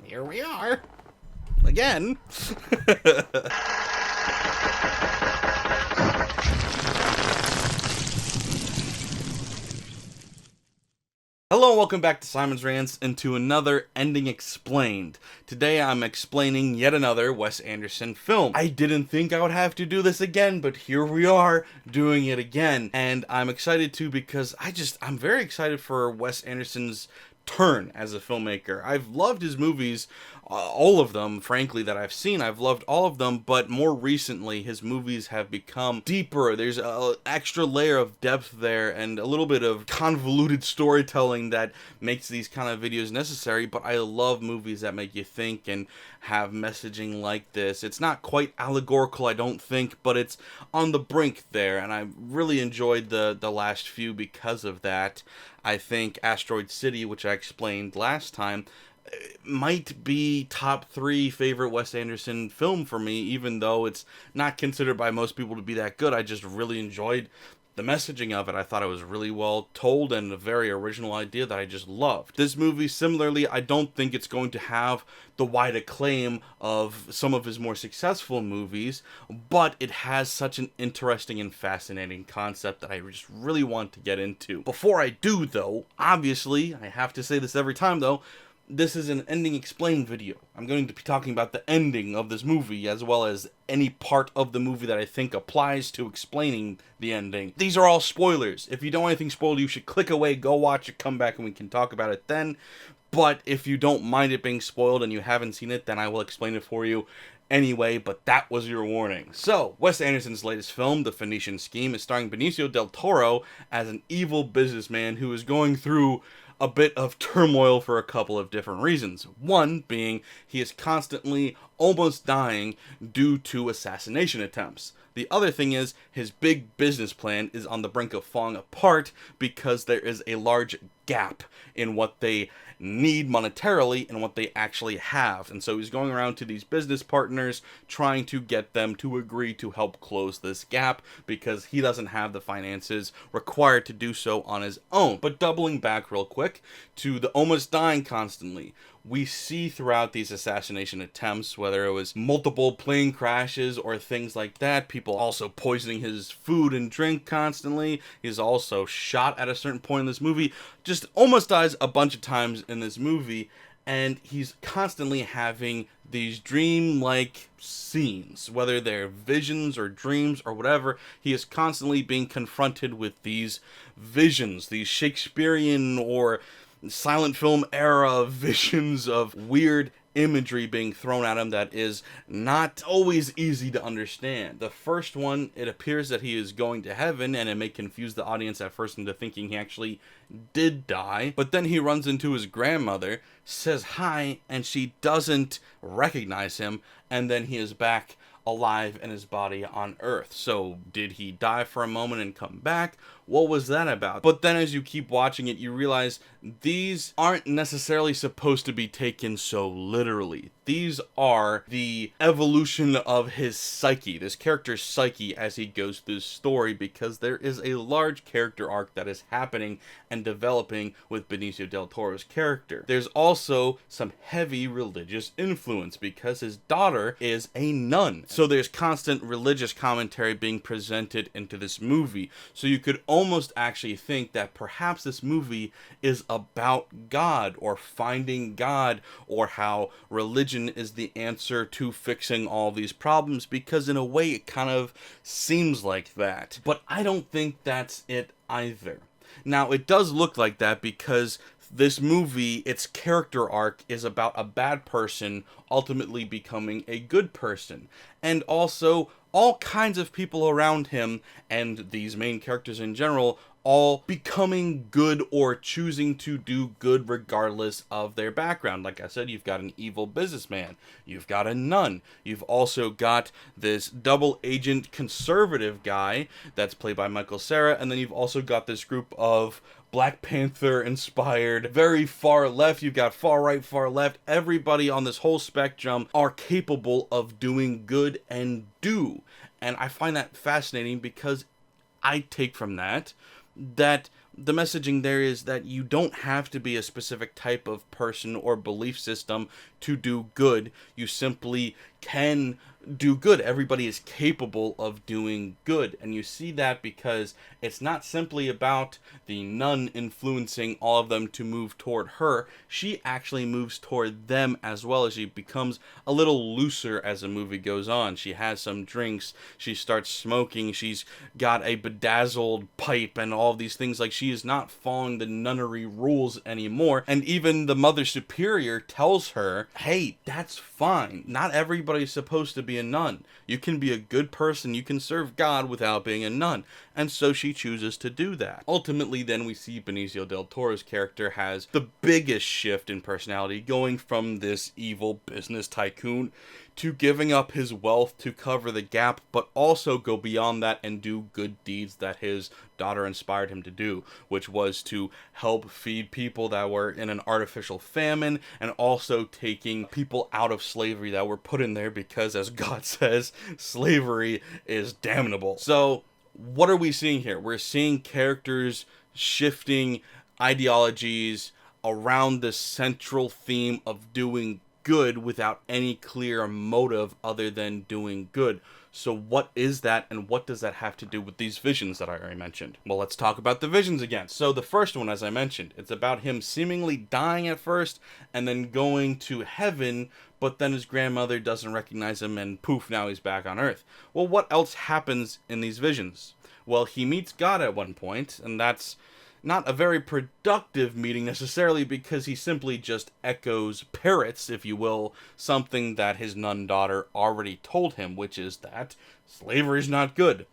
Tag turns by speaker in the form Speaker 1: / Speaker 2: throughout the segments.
Speaker 1: Here we are. Again. Hello and welcome back to Simon's Rants and to another Ending Explained. Today I'm explaining yet another Wes Anderson film. I didn't think I would have to do this again, but here we are doing it again. And I'm excited too because I'm very excited for Wes Anderson's turn as a filmmaker. I've loved his movies, all of them, frankly, that I've seen. I've loved all of them, but more recently, his movies have become deeper. There's an extra layer of depth there and a little bit of convoluted storytelling that makes these kind of videos necessary, but I love movies that make you think and have messaging like this. It's not quite allegorical, I don't think, but it's on the brink there, and I really enjoyed the last few because of that. I think Asteroid City, which I explained last time, might be top 3 favorite Wes Anderson film for me, even though it's not considered by most people to be that good. I just really enjoyed the messaging of it. I thought it was really well told and a very original idea that I just loved. This movie, similarly, I don't think it's going to have the wide acclaim of some of his more successful movies, but it has such an interesting and fascinating concept that I just really want to get into. Before I do, though, obviously, I have to say this every time, though, this is an ending explained video. I'm going to be talking about the ending of this movie as well as any part of the movie that I think applies to explaining the ending. These are all spoilers. If you don't want anything spoiled, you should click away, go watch it, come back, and we can talk about it then. But if you don't mind it being spoiled and you haven't seen it, then I will explain it for you anyway, but that was your warning. So, Wes Anderson's latest film, The Phoenician Scheme, is starring Benicio del Toro as an evil businessman who is going through a bit of turmoil for a couple of different reasons. One being he is constantly almost dying due to assassination attempts. The other thing is his big business plan is on the brink of falling apart because there is a large gap in what they need monetarily and what they actually have. And so he's going around to these business partners trying to get them to agree to help close this gap because he doesn't have the finances required to do so on his own. But doubling back real quick to the almost dying constantly, we see throughout these assassination attempts, whether it was multiple plane crashes or things like that, people also poisoning his food and drink constantly. He's also shot at a certain point in this movie, just almost dies a bunch of times in this movie, and he's constantly having these dream-like scenes, whether they're visions or dreams or whatever. He is constantly being confronted with these visions, these Shakespearean or silent film era visions of weird imagery being thrown at him that is not always easy to understand. The first one, it appears that he is going to heaven, and it may confuse the audience at first into thinking he actually did die, but then he runs into his grandmother, says hi, and she doesn't recognize him, and then he is back alive in his body on Earth. So did he die for a moment and come back? What was that about? But then as you keep watching it, you realize these aren't necessarily supposed to be taken so literally. These are the evolution of his psyche, this character's psyche as he goes through the story, because there is a large character arc that is happening and developing with Benicio del Toro's character. There's also some heavy religious influence because his daughter is a nun. So there's constant religious commentary being presented into this movie. So you could almost actually think that perhaps this movie is about God or finding God, or how religion is the answer to fixing all these problems, because in a way it kind of seems like that. But I don't think that's it either. Now, it does look like that because this movie, its character arc is about a bad person ultimately becoming a good person. And also, all kinds of people around him, and these main characters in general, all becoming good or choosing to do good regardless of their background. Like I said, you've got an evil businessman, you've got a nun, you've also got this double agent conservative guy that's played by Michael Cera, and then you've also got this group of Black Panther inspired, very far left, you've got far right, far left, everybody on this whole spectrum are capable of doing good and do. And I find that fascinating because I take from that the messaging there is that you don't have to be a specific type of person or belief system to do good. You simply can do good. Everybody is capable of doing good. And you see that because it's not simply about the nun influencing all of them to move toward her. She actually moves toward them as well, as she becomes a little looser as the movie goes on. She has some drinks. She starts smoking. She's got a bedazzled pipe and all of these things. Like, she is not following the nunnery rules anymore. And even the Mother Superior tells her, hey, that's fine. Not everybody's supposed to be a nun. You can be a good person. You can serve God without being a nun. And so she chooses to do that. Ultimately, then we see Benicio del Toro's character has the biggest shift in personality, going from this evil business tycoon to giving up his wealth to cover the gap, but also go beyond that and do good deeds that his daughter inspired him to do, which was to help feed people that were in an artificial famine, and also taking people out of slavery that were put in there because, as God says, slavery is damnable. So what are we seeing here? We're seeing characters shifting ideologies around the central theme of doing good without any clear motive other than doing good. So what is that, and what does that have to do with these visions that I already mentioned? Well, let's talk about the visions again. So the first one, as I mentioned, it's about him seemingly dying at first and then going to heaven, but then his grandmother doesn't recognize him and poof, now he's back on Earth. Well, what else happens in these visions? Well, he meets God at one point, and that's not a very productive meeting necessarily, because he simply just echoes parrots, if you will, something that his nun daughter already told him, which is that slavery is not good.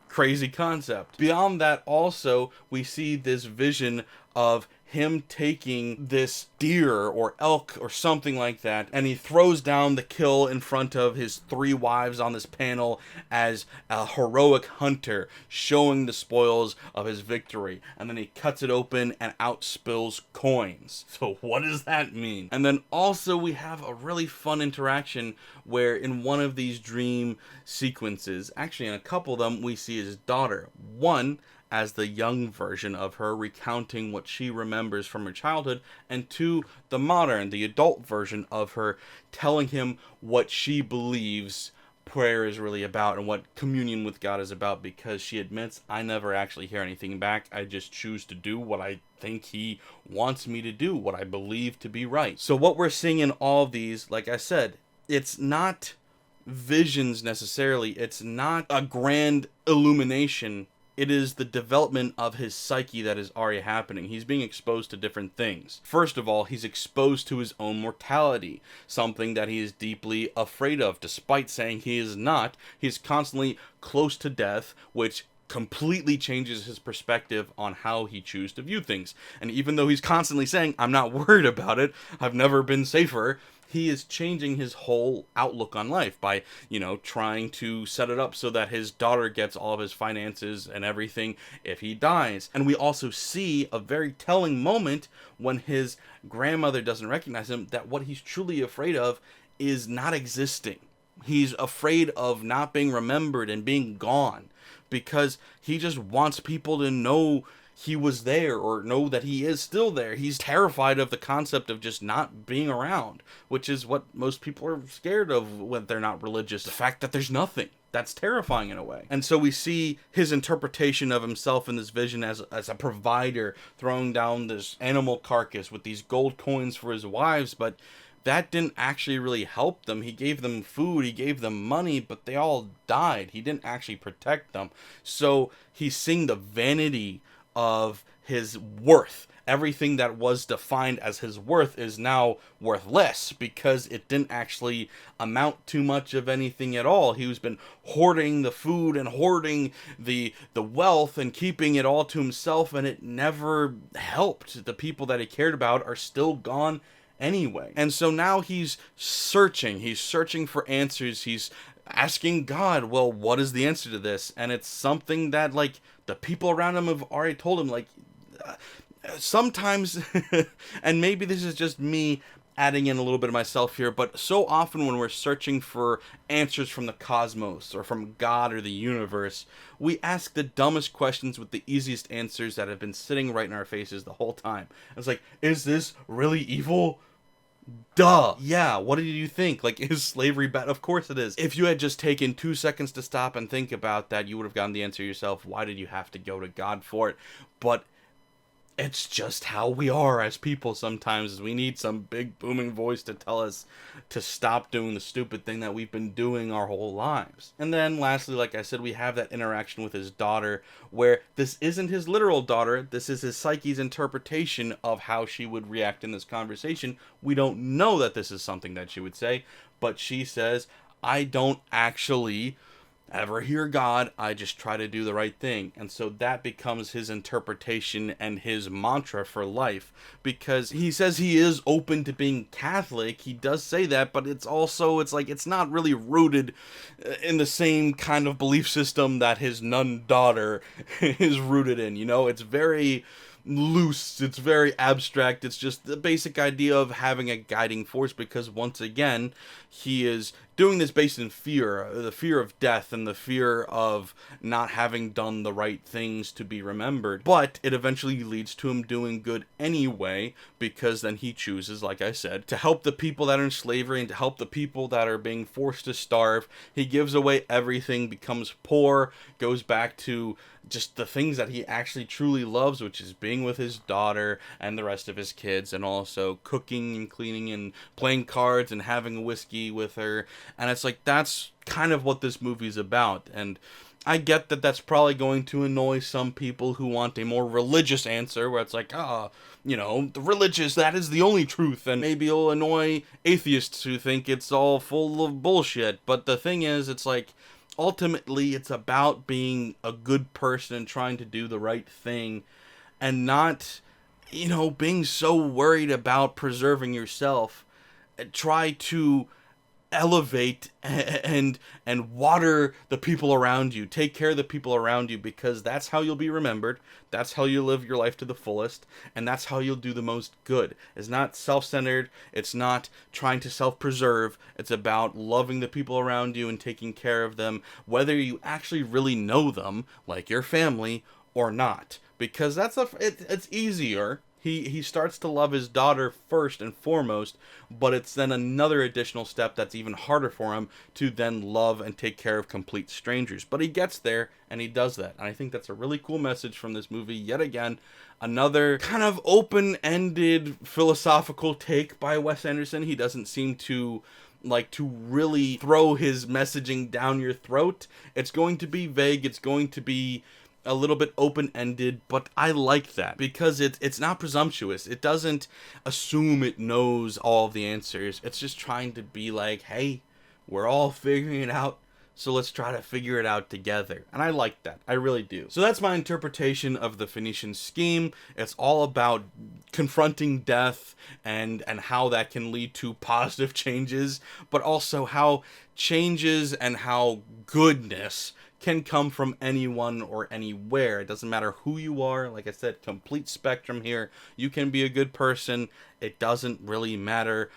Speaker 1: Crazy concept. Beyond that, also, we see this vision of him taking this deer or elk or something like that, and he throws down the kill in front of his 3 wives on this panel as a heroic hunter, showing the spoils of his victory. And then he cuts it open and out spills coins. So what does that mean? And then also we have a really fun interaction where in one of these dream sequences, actually in a couple of them, we see his daughter. One, as the young version of her, recounting what she remembers from her childhood, and 2, the modern, the adult version of her, telling him what she believes prayer is really about and what communion with God is about, because she admits, I never actually hear anything back. I just choose to do what I think he wants me to do, what I believe to be right. So what we're seeing in all of these, like I said, it's not visions necessarily. It's not a grand illumination. It is the development of his psyche that is already happening. He's being exposed to different things. First of all, he's exposed to his own mortality, something that he is deeply afraid of. Despite saying he is not, he's constantly close to death, which completely changes his perspective on how he chooses to view things. And even though he's constantly saying, I'm not worried about it, I've never been safer, he is changing his whole outlook on life by, trying to set it up so that his daughter gets all of his finances and everything if he dies. And we also see a very telling moment when his grandmother doesn't recognize him, that what he's truly afraid of is not existing. He's afraid of not being remembered and being gone, because he just wants people to know he was there or know that he is still there. He's terrified of the concept of just not being around, which is what most people are scared of when they're not religious. The fact that there's nothing. That's terrifying in a way. And so we see his interpretation of himself in this vision as a provider, throwing down this animal carcass with these gold coins for his wives, but that didn't actually really help them. He gave them food, he gave them money, but they all died. He didn't actually protect them. So he's seeing the vanity of his worth. Everything that was defined as his worth is now worth less, because it didn't actually amount to much of anything at all. He's been hoarding the food and hoarding the wealth and keeping it all to himself, and it never helped. The people that he cared about are still gone anyway. And so now he's searching for answers. He's asking God, well, what is the answer to this? And it's something that, like, the people around him have already told him. Like, sometimes, and maybe this is just me, adding in a little bit of myself here, but so often when we're searching for answers from the cosmos or from God or the universe, we ask the dumbest questions with the easiest answers that have been sitting right in our faces the whole time. It's like, is this really evil? Duh. Yeah, what did you think? Like, is slavery bad? Of course it is. If you had just taken 2 seconds to stop and think about that, you would have gotten the answer yourself. Why did you have to go to God for it? But it's just how we are as people sometimes, is we need some big booming voice to tell us to stop doing the stupid thing that we've been doing our whole lives. And then lastly, like I said, we have that interaction with his daughter, where this isn't his literal daughter, this is his psyche's interpretation of how she would react in this conversation. We don't know that this is something that she would say, but she says, I don't actually ever hear God, I just try to do the right thing. And so that becomes his interpretation and his mantra for life, because he says he is open to being Catholic. He does say that, but it's like it's not really rooted in the same kind of belief system that his nun daughter is rooted in. It's very loose, it's very abstract. It's just the basic idea of having a guiding force, because once again, he is doing this based in fear, the fear of death and the fear of not having done the right things to be remembered. But it eventually leads to him doing good anyway, because then he chooses, like I said, to help the people that are in slavery and to help the people that are being forced to starve. He gives away everything, becomes poor, goes back to just the things that he actually truly loves, which is being with his daughter and the rest of his kids, and also cooking and cleaning and playing cards and having a whiskey with her. And it's like, that's kind of what this movie's about. And I get that that's probably going to annoy some people who want a more religious answer, where it's like, the religious, that is the only truth. And maybe it'll annoy atheists who think it's all full of bullshit. But the thing is, it's like, ultimately, it's about being a good person and trying to do the right thing, and not, being so worried about preserving yourself. Try to elevate and water the people around you. Take care of the people around you, because that's how you'll be remembered. That's how you live your life to the fullest, and that's how you'll do the most good. It's not self-centered. It's not trying to self-preserve. It's about loving the people around you and taking care of them, whether you actually really know them, like your family, or not. Because it's easier. He starts to love his daughter first and foremost, but it's then another additional step that's even harder for him to then love and take care of complete strangers. But he gets there, and he does that. And I think that's a really cool message from this movie. Yet again, another kind of open-ended philosophical take by Wes Anderson. He doesn't seem to like to really throw his messaging down your throat. It's going to be vague. It's going to be a little bit open-ended, but I like that, because it's not presumptuous. It doesn't assume it knows all of the answers. It's just trying to be like, hey, we're all figuring it out, so let's try to figure it out together. And I like that. I really do. So that's my interpretation of the Phoenician scheme. It's all about confronting death and how that can lead to positive changes, but also how changes and how goodness can come from anyone or anywhere. It doesn't matter who you are. Like I said, complete spectrum here. You can be a good person. It doesn't really matter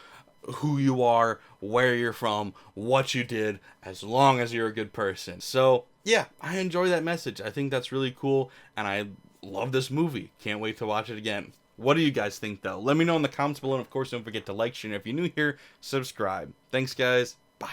Speaker 1: who you are, where you're from, what you did, as long as you're a good person. So yeah, I enjoy that message. I think that's really cool, and I love this movie. Can't wait to watch it again. What do you guys think, though? Let me know in the comments below, and of course, don't forget to like, share, and if you're new here, subscribe. Thanks, guys. Bye.